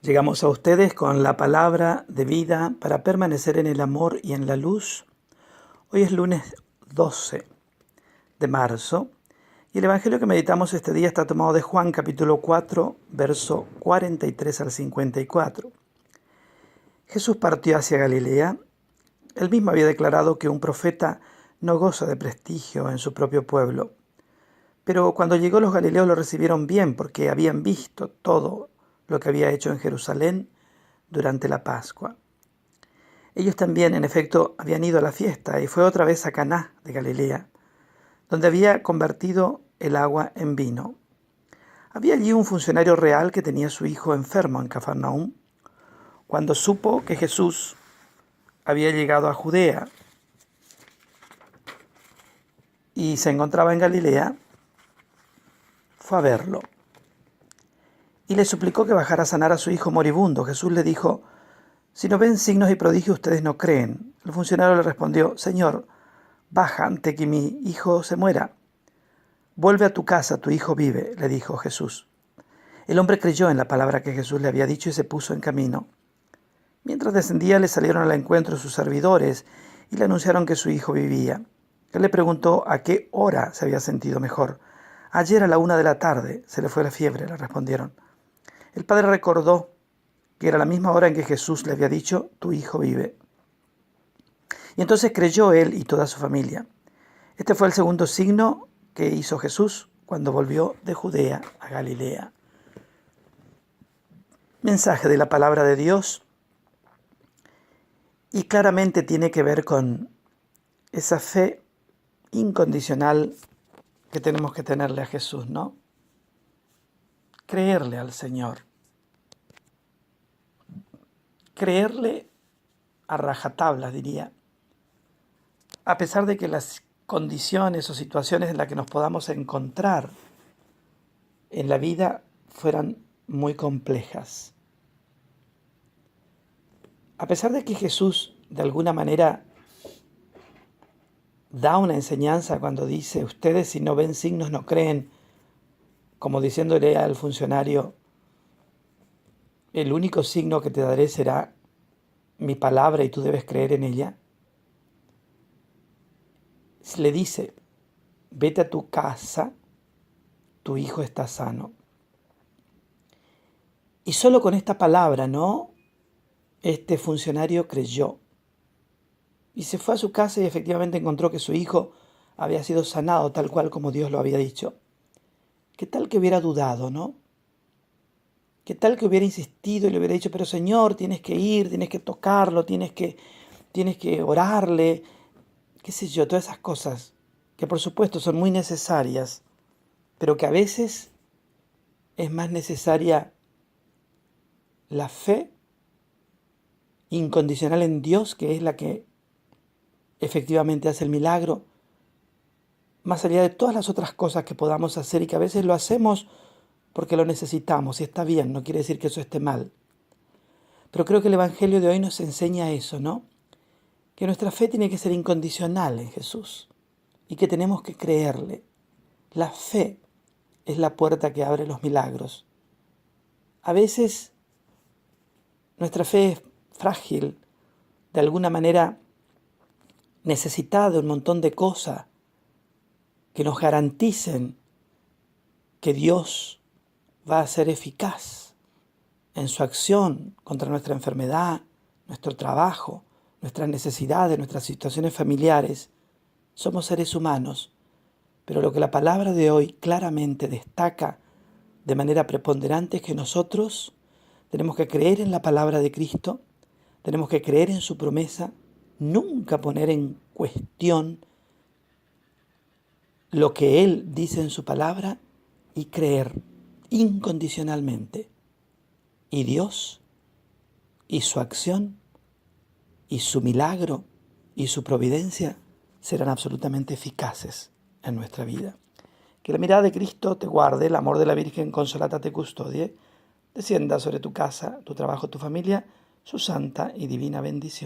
Llegamos a ustedes con la palabra de vida para permanecer en el amor y en la luz. Hoy es lunes 12 de marzo y el Evangelio que meditamos este día está tomado de Juan capítulo 4, verso 43 al 54. Jesús partió hacia Galilea. Él mismo había declarado que un profeta no goza de prestigio en su propio pueblo. Pero cuando llegó, los galileos lo recibieron bien porque habían visto todo lo que había hecho en Jerusalén durante la Pascua. Ellos también, en efecto, habían ido a la fiesta y fue otra vez a Caná de Galilea, donde había convertido el agua en vino. Había allí un funcionario real que tenía a su hijo enfermo en Cafarnaúm. Cuando supo que Jesús había llegado a Judea y se encontraba en Galilea, fue a verlo y le suplicó que bajara a sanar a su hijo moribundo. Jesús le dijo: «Si no ven signos y prodigios, ustedes no creen». El funcionario le respondió: «Señor, baja antes que mi hijo se muera». «Vuelve a tu casa, tu hijo vive», le dijo Jesús. El hombre creyó en la palabra que Jesús le había dicho y se puso en camino. Mientras descendía, le salieron al encuentro sus servidores y le anunciaron que su hijo vivía. Él le preguntó a qué hora se había sentido mejor. «Ayer a la 1 de la tarde se le fue la fiebre», le respondieron. El padre recordó que era la misma hora en que Jesús le había dicho: «Tu hijo vive». Y entonces creyó él y toda su familia. Este fue el segundo signo que hizo Jesús cuando volvió de Judea a Galilea. Mensaje de la palabra de Dios, y claramente tiene que ver con esa fe incondicional que tenemos que tenerle a Jesús, ¿no? Creerle al Señor. Creerle a rajatabla, diría. A pesar de que las condiciones o situaciones en las que nos podamos encontrar en la vida fueran muy complejas. A pesar de que Jesús de alguna manera da una enseñanza cuando dice: «Ustedes si no ven signos no creen», como diciéndole al funcionario: «El único signo que te daré será mi palabra y tú debes creer en ella». Le dice: «Vete a tu casa, tu hijo está sano». Y solo con esta palabra, ¿no? Este funcionario creyó. Y se fue a su casa y efectivamente encontró que su hijo había sido sanado tal cual como Dios lo había dicho. ¿Qué tal que hubiera dudado, no? ¿Qué tal que hubiera insistido y le hubiera dicho: «Pero Señor, tienes que ir, tienes que tocarlo, tienes que orarle», qué sé yo, todas esas cosas que por supuesto son muy necesarias, pero que a veces es más necesaria la fe incondicional en Dios, que es la que efectivamente hace el milagro, más allá de todas las otras cosas que podamos hacer y que a veces lo hacemos porque lo necesitamos, y está bien, no quiere decir que eso esté mal. Pero creo que el Evangelio de hoy nos enseña eso, ¿no? Que nuestra fe tiene que ser incondicional en Jesús y que tenemos que creerle. La fe es la puerta que abre los milagros. A veces nuestra fe es frágil, de alguna manera necesitada de un montón de cosas que nos garanticen que Dios va a ser eficaz en su acción contra nuestra enfermedad, nuestro trabajo, nuestras necesidades, nuestras situaciones familiares. Somos seres humanos, pero lo que la palabra de hoy claramente destaca de manera preponderante es que nosotros tenemos que creer en la palabra de Cristo, tenemos que creer en su promesa, nunca poner en cuestión lo que Él dice en su palabra y creer incondicionalmente. Y Dios y su acción y su milagro y su providencia serán absolutamente eficaces en nuestra vida. Que la mirada de Cristo te guarde, el amor de la Virgen Consolata te custodie, descienda sobre tu casa, tu trabajo, tu familia, su santa y divina bendición.